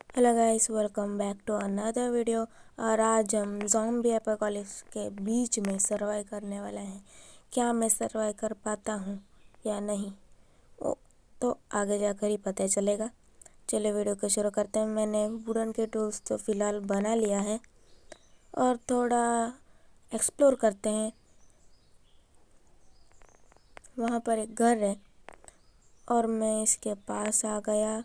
Hello guys, welcome back to another video. और आज हम ज़ॉम्बी एपोकैलिप्स के बीच में सर्वाइव करने वाले हैं। क्या मैं सर्वाइव कर पाता हूँ या नहीं, वो तो आगे जाकर ही पता चलेगा। चलो वीडियो को शुरू करते हैं। मैंने वुडन के टूल्स तो फ़िलहाल बना लिया है और थोड़ा एक्सप्लोर करते हैं। वहाँ पर एक घर है और मैं इसके पास आ गया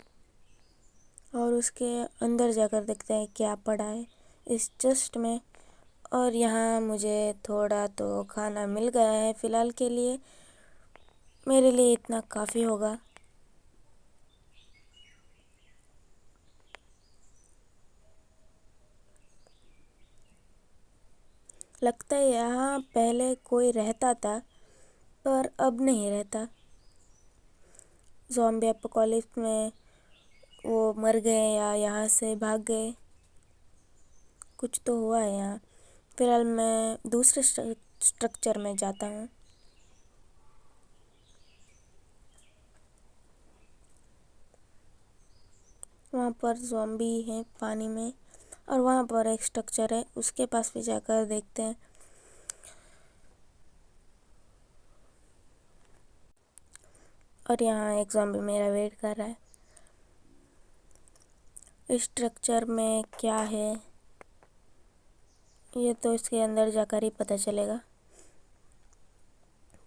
और उसके अंदर जाकर देखते हैं क्या पड़ा है इस चेस्ट में। और यहाँ मुझे थोड़ा तो खाना मिल गया है फ़िलहाल के लिए, मेरे लिए इतना काफ़ी होगा। लगता है यहाँ पहले कोई रहता था पर अब नहीं रहता। ज़ॉम्बी एपोकैलिप्स में वो मर गए या यहाँ से भाग गए, कुछ तो हुआ है यहाँ। फ़िलहाल मैं दूसरे स्ट्रक्चर में जाता हूँ। वहाँ पर ज़ॉम्बी है पानी में और वहाँ पर एक स्ट्रक्चर है, उसके पास भी जाकर देखते हैं। और यहाँ एक ज़ॉम्बी मेरा वेट कर रहा है। इस स्ट्रक्चर में क्या है ये तो इसके अंदर जाकर ही पता चलेगा।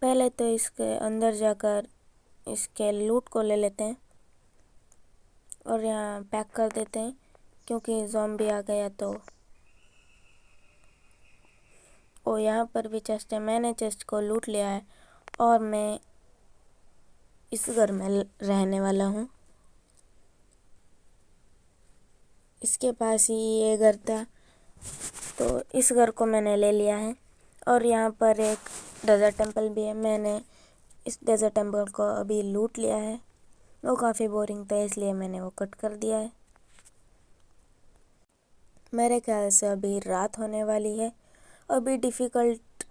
पहले तो इसके अंदर जाकर इसके लूट को ले लेते हैं और यहाँ पैक कर देते हैं, क्योंकि ज़ॉम्बी आ गया तो। ओ, यहाँ पर भी चेस्ट है। मैंने चेस्ट को लूट लिया है और मैं इस घर में रहने वाला हूँ। इसके पास ही ये घर था तो इस घर को मैंने ले लिया है। और यहाँ पर एक डेजर्ट टेम्पल भी है। मैंने इस डेजर्ट टेम्पल को अभी लूट लिया है। वो काफ़ी बोरिंग था इसलिए मैंने वो कट कर दिया है। मेरे ख्याल से अभी रात होने वाली है। अभी डिफ़िकल्ट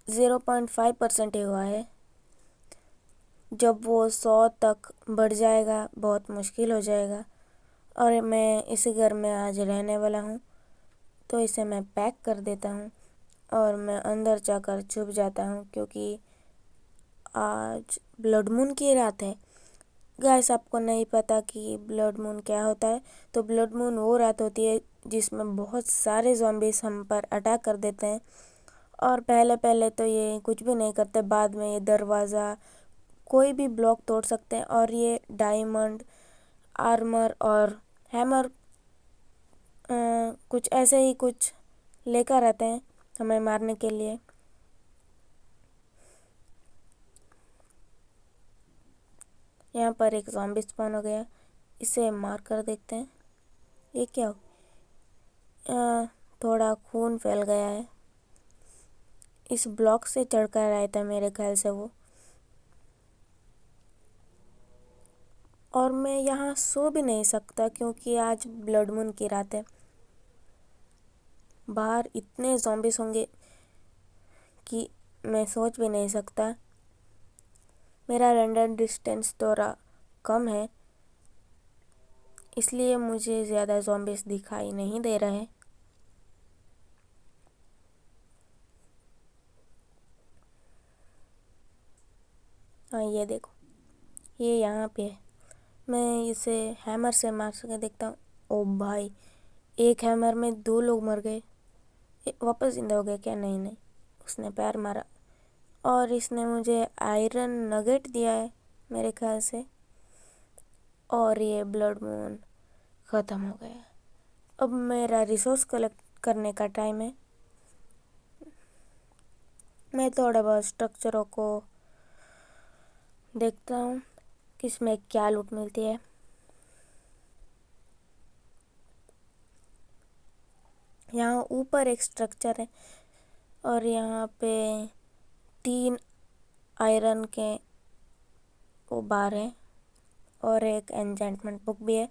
0.5% ही हुआ है। जब वो 100 तक बढ़ जाएगा बहुत मुश्किल हो जाएगा। और मैं इसी घर में आज रहने वाला हूँ तो इसे मैं पैक कर देता हूँ और मैं अंदर जाकर छुप जाता हूँ, क्योंकि आज ब्लड मून की रात है। गाइस, आपको नहीं पता कि ब्लड मून क्या होता है? तो ब्लड मून वो रात होती है जिसमें बहुत सारे ज़ॉम्बीज हम पर अटैक कर देते हैं। और पहले पहले तो ये कुछ भी नहीं करते, बाद में ये दरवाज़ा कोई भी ब्लॉक तोड़ सकते हैं और ये डायमंड आर्मर और हैमर कुछ ऐसे ही कुछ लेकर आते हैं हमें मारने के लिए। यहाँ पर एक ज़ॉम्बी स्पॉन हो गया, इसे मार कर देखते हैं ये क्या हो। थोड़ा खून फैल गया है। इस ब्लॉक से चढ़कर आया था मेरे ख्याल से वो। और मैं यहाँ सो भी नहीं सकता क्योंकि आज ब्लड मून की रात है। बाहर इतने ज़ॉम्बीज होंगे कि मैं सोच भी नहीं सकता। मेरा रेंडर डिस्टेंस थोड़ा कम है इसलिए मुझे ज़्यादा ज़ॉम्बीज दिखाई नहीं दे रहे। हाँ, ये देखो, ये यहाँ पे है। मैं इसे हैमर से मार के देखता हूँ। ओ भाई, एक हैमर में 2 लोग मर गए। वापस जिंदा हो गए क्या? नहीं नहीं, उसने पैर मारा और इसने मुझे आयरन नगेट दिया है मेरे ख्याल से। और ये ब्लड मून ख़त्म हो गया। अब मेरा रिसोर्स कलेक्ट करने का टाइम है। मैं थोड़ा बहुत स्ट्रक्चरों को देखता हूँ किसमें क्या लूट मिलती है। यहाँ ऊपर एक स्ट्रक्चर है और यहाँ पे 3 आयरन के वो बार हैं और एक एन्चेंटमेंट बुक भी है।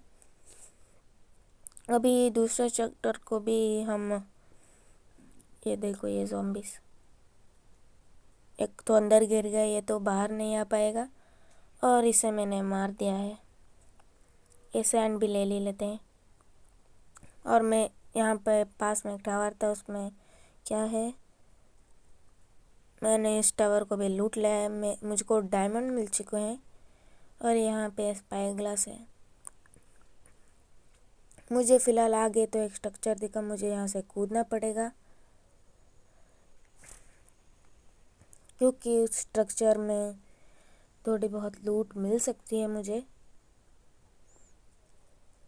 अभी दूसरे चैप्टर को भी हम, ये देखो ये ज़ॉम्बीज, एक तो अंदर गिर गया, ये तो बाहर नहीं आ पाएगा और इसे मैंने मार दिया है। ये सैंड भी ले लेते हैं। और मैं यहाँ पे पास में एक टावर था, उसमें क्या है, मैंने इस टावर को भी लूट लिया है। मुझको डायमंड मिल चुके हैं। और यहाँ पे स्पाई ग्लास है। मुझे फ़िलहाल आगे तो एक स्ट्रक्चर दिखा, मुझे यहाँ से कूदना पड़ेगा क्योंकि उस स्ट्रक्चर में थोड़ी बहुत लूट मिल सकती है मुझे,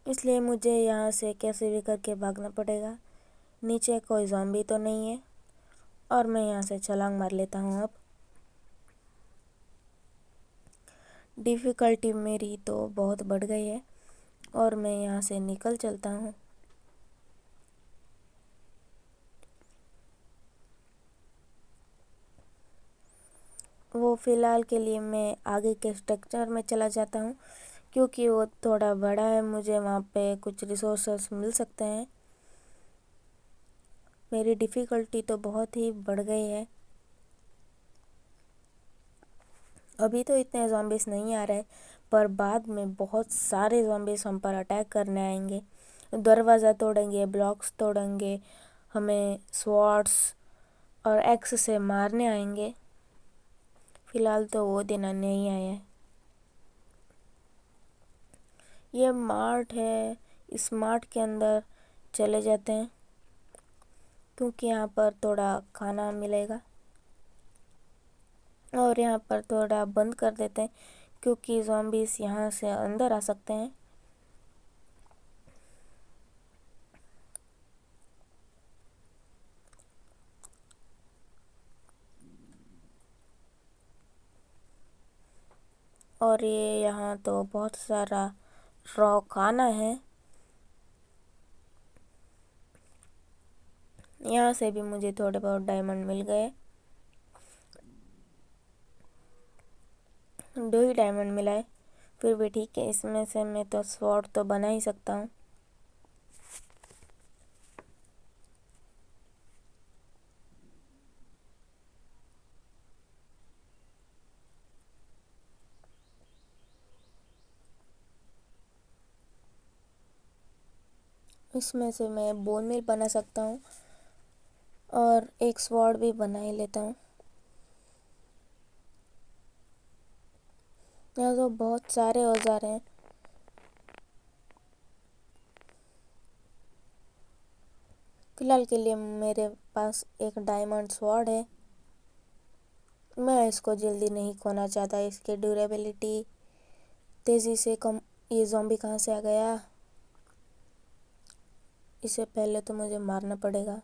इसलिए मुझे यहाँ से कैसे भी करके भागना पड़ेगा। नीचे कोई ज़ॉम्बी तो नहीं है और मैं यहाँ से छलांग मार लेता हूँ। अब डिफ़िकल्टी मेरी तो बहुत बढ़ गई है और मैं यहाँ से निकल चलता हूँ। वो फ़िलहाल के लिए मैं आगे के स्ट्रक्चर में चला जाता हूँ क्योंकि वो थोड़ा बड़ा है, मुझे वहाँ पे कुछ रिसोर्सेस मिल सकते हैं। मेरी डिफ़िकल्टी तो बहुत ही बढ़ गई है। अभी तो इतने ज़ॉम्बीज़ नहीं आ रहे, पर बाद में बहुत सारे ज़ॉम्बीज़ हम पर अटैक करने आएंगे, दरवाज़ा तोड़ेंगे, ब्लॉक्स तोड़ेंगे, हमें स्वॉर्ड्स और एक्स से मारने आएंगे। फ़िलहाल तो वो दिन नहीं आया है। ये मार्ट है, इस मार्ट के अंदर चले जाते हैं क्योंकि यहाँ पर थोड़ा खाना मिलेगा। और यहाँ पर थोड़ा बंद कर देते हैं क्योंकि ज़ॉम्बीज़ यहाँ से अंदर आ सकते हैं। और ये यहाँ तो बहुत सारा रॉ खाना है। यहाँ से भी मुझे थोड़े बहुत डायमंड मिल गए। 2 ही डायमंड मिला है, फिर भी ठीक है। इसमें से मैं तो स्वॉर्ड तो बना ही सकता हूँ। इसमें से मैं बोन मिल बना सकता हूँ और एक स्वॉर्ड भी बना ही लेता हूँ। यहाँ तो बहुत सारे औजार हैं। फिलहाल के लिए मेरे पास एक डायमंड स्वॉर्ड है। मैं इसको जल्दी नहीं खोना चाहता, इसकी ड्यूरेबिलिटी तेज़ी से कम। ये ज़ॉम्बी कहाँ से आ गया? इससे पहले तो मुझे मारना पड़ेगा।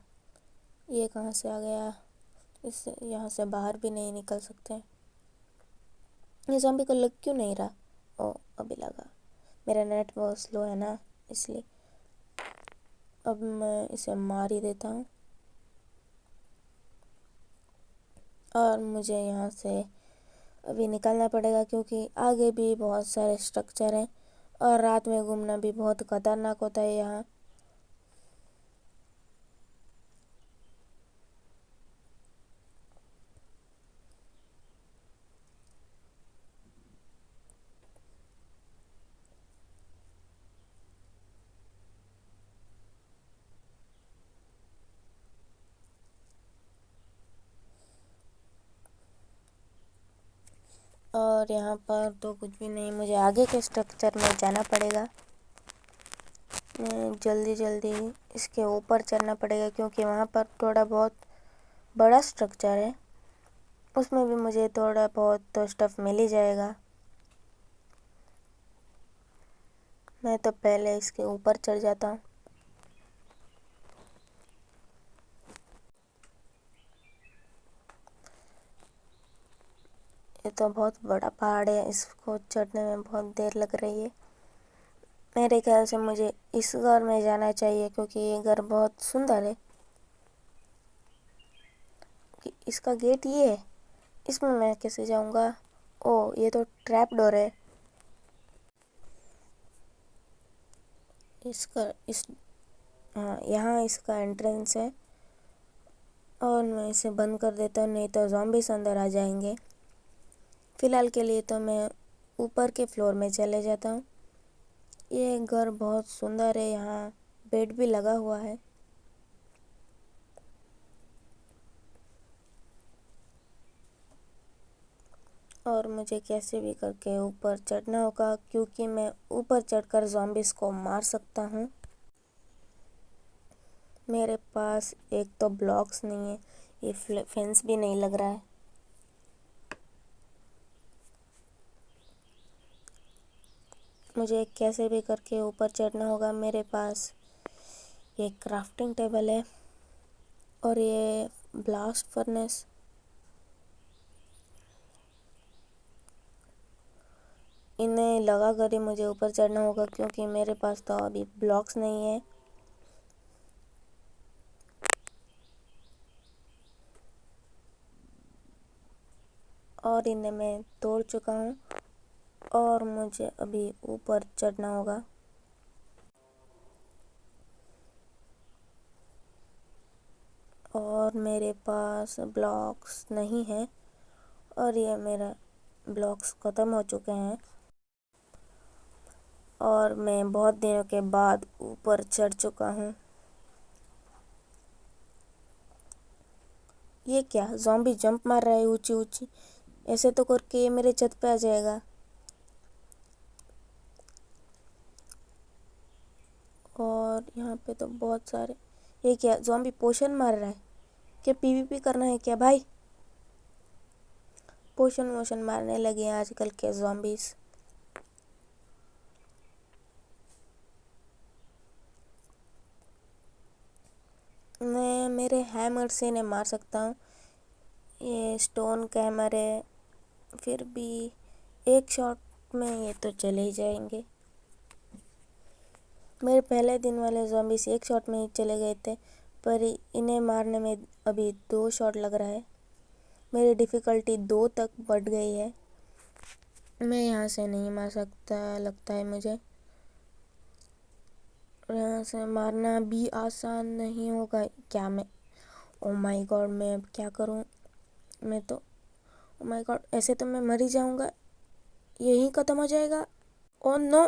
ये कहाँ से आ गया? इससे यहाँ से बाहर भी नहीं निकल सकते। ये ज़ॉम्बी को लग क्यों नहीं रहा? ओ, अभी लगा। मेरा नेट बहुत स्लो है ना, इसलिए। अब मैं इसे मार ही देता हूँ। और मुझे यहाँ से अभी निकलना पड़ेगा क्योंकि आगे भी बहुत सारे स्ट्रक्चर हैं और रात में घूमना भी बहुत खतरनाक होता है यहाँ। और यहाँ पर तो कुछ भी नहीं, मुझे आगे के स्ट्रक्चर में जाना पड़ेगा। जल्दी जल्दी इसके ऊपर चढ़ना पड़ेगा क्योंकि वहाँ पर थोड़ा बहुत बड़ा स्ट्रक्चर है, उसमें भी मुझे थोड़ा बहुत तो स्टफ़ मिल ही जाएगा। मैं तो पहले इसके ऊपर चढ़ जाता हूँ। ये तो बहुत बड़ा पहाड़ है, इसको चढ़ने में बहुत देर लग रही है। मेरे ख्याल से मुझे इस घर में जाना चाहिए क्योंकि ये घर बहुत सुंदर है। कि इसका गेट ये है, इसमें मैं कैसे जाऊंगा? ओ, ये तो ट्रैप डोर है। इसका इस हाँ, यहाँ इसका एंट्रेंस है और मैं इसे बंद कर देता हूँ, नहीं तो ज़ॉम्बीज़ अंदर आ जाएंगे। फ़िलहाल के लिए तो मैं ऊपर के फ्लोर में चले जाता हूँ। ये घर बहुत सुंदर है, यहाँ बेड भी लगा हुआ है। और मुझे कैसे भी करके ऊपर चढ़ना होगा, क्योंकि मैं ऊपर चढ़कर ज़ॉम्बीज़ को मार सकता हूँ। मेरे पास एक तो ब्लॉक्स नहीं है, ये फेंस भी नहीं लग रहा है। मुझे कैसे भी करके ऊपर चढ़ना होगा। मेरे पास ये क्राफ्टिंग टेबल है और ये ब्लास्ट फर्नेस। इन्हें लगा कर ही मुझे ऊपर चढ़ना होगा, क्योंकि मेरे पास तो अभी ब्लॉक्स नहीं है। और इन्हें मैं तोड़ चुका हूँ और मुझे अभी ऊपर चढ़ना होगा। और मेरे पास ब्लॉक्स नहीं है और ये मेरा ब्लॉक्स ख़त्म हो चुके हैं और मैं बहुत दिनों के बाद ऊपर चढ़ चुका हूँ। ये क्या, ज़ॉम्बी जंप मार रहा है ऊंची ऊंची। ऐसे तो करके ये मेरे छत पे आ जाएगा। और यहाँ पे तो बहुत सारे। ये क्या, ज़ॉम्बी पोशन मार रहा है। क्या पीवीपी करना है क्या भाई? पोशन वोशन मारने लगे हैं आजकल के ज़ॉम्बीज़। मैं मेरे हैमर से इन्हें मार सकता हूँ। ये स्टोन का हैमर है, फिर भी एक शॉट में ये तो चले ही जाएंगे। मेरे पहले दिन वाले ज़ॉम्बीज़ एक शॉट में ही चले गए थे, पर इन्हें मारने में अभी 2 शॉट लग रहा है। मेरी डिफ़िकल्टी 2 तक बढ़ गई है। मैं यहाँ से नहीं मार सकता लगता है मुझे। यहाँ से मारना भी आसान नहीं होगा। क्या मैं, ओ माय गॉड, मैं अब क्या करूँ? मैं तो, ओ माय गॉड, ऐसे तो मैं मर ही जाऊँगा, यहीं ख़त्म हो जाएगा। Oh no.